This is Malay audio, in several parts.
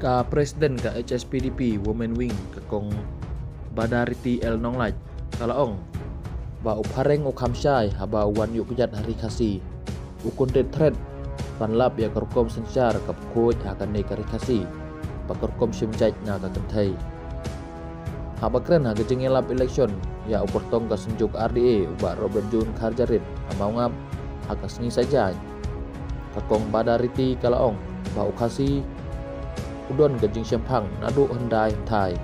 Ka Presiden ka HSPDP Women Wing kakong Badariti El Nonglaj kalaong ba uphareng ukamsyay haba wan yuk kujat hari kasi ukun tret panlap ya kerkom sensyar kapkoj akan ne kari kasi pakerkom simjaj na kakentai haba keren ha gejeng elap election ya upertong ka senjuk RDA uba Robert Jun Karjarit amaungap hakas ngi saja kakong Badariti kalaong ba ukasi udon gejing sempang nadu hendai thai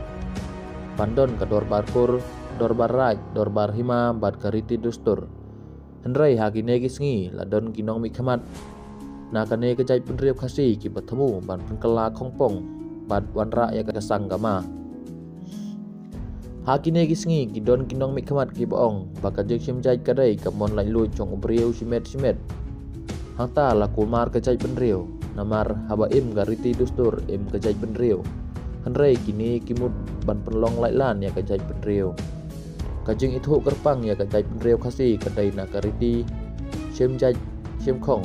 pandon ka dorbar kur dorbar raj dorbar hima bad kariti dustur hendrai hagine gisngi ladon ginong mikhamat na kane kejai penriu khasi ki bertemu ban pengkela kongpong bad wanra ya kasang gama hagine gisngi gidon ginong mikhamat ki boong bakajeng simjai kadai kamon lai lu chong ubriu simet hangta la kulmar kejai penriu namar haba im gariti dustur im kejai penriu henrei kini kimut ban penlong lailan ya kejai penriu kajing itu kerpang ya kejai penriu khasi kadai na gariti simjai simkhong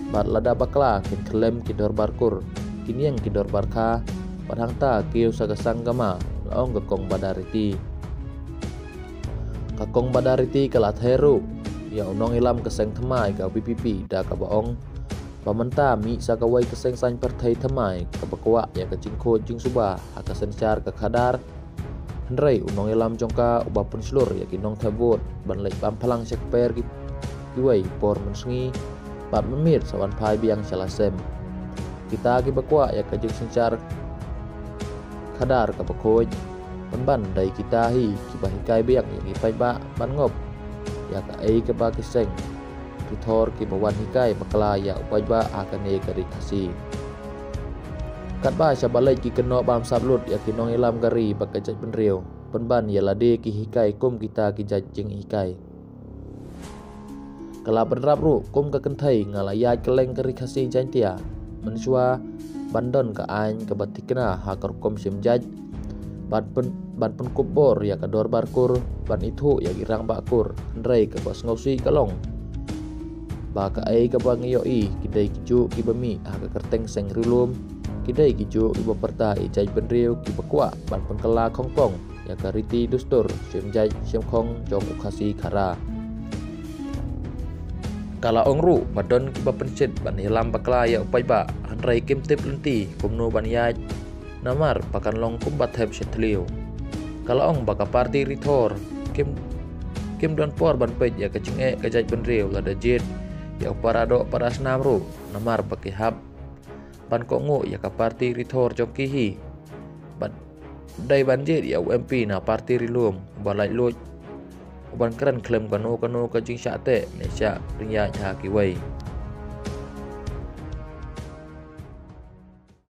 bat lada bakla kin klem kidor barkur kini yang kidor barka padhangta kiu sagasang gama laong gakong Badariti kakong Badariti kalat heru ya unong ilam keseng temai ka PPP da ka baong pamenta mi sakawai keseng san pertai temai kabakwa ya kecingko jing subah hakasen char ka khadar hendrai unong ilam jongka uba pun slur ya kinong thabot ban lek pampalang sekper kiwai por mensengi bat memir sawan pai biang salasem kita ki bakwa ya kajing sencar khadar ka bakoj ban dai kita hi kibahikai biang ya kipai ba ban ngop ya ka ai ka ba keseng Rithor ki bawan hikai bakla ya upajba akan ne kari kasi katba sabalai ki keno bam sablut ya kinong ilam gari bakajat penriu penban ya lade ki hikai kum kita ki jajing hikai kala benrap ru kum ka kentai ngalaya keleng kari kasi jantia mensua bandon ka ain ka batikna hakar kum simjaj ban pen kubor ya ka dor barkur ban itu ya girang bakur ndrai ka bas ngausi kalong baka ai ka bang yoi kidai kiju ki bami aga kerteng seng rilum kidai kiju iba perta ijai penriu ki bakwa ban pengkela kongpong ya kariti dustur simjai simkhong jong ukasi khara kala ongru badon ki bapencet ban hilam bakla ya upaiba hanrai kim tip lenti kumno ban yaj namar pakan long kumbat heb setliu kala ong baka parti Rithor kim don por ban pej ya kecing kajai penriu lada jet ya parado para senamru namar pakai hab ban kongu ya ka parti Rithor jongkihi ban dai banjir ya UMP na parti rilum balai loj ban keren klaim kanu kajing syate nesya ringya ha kiwai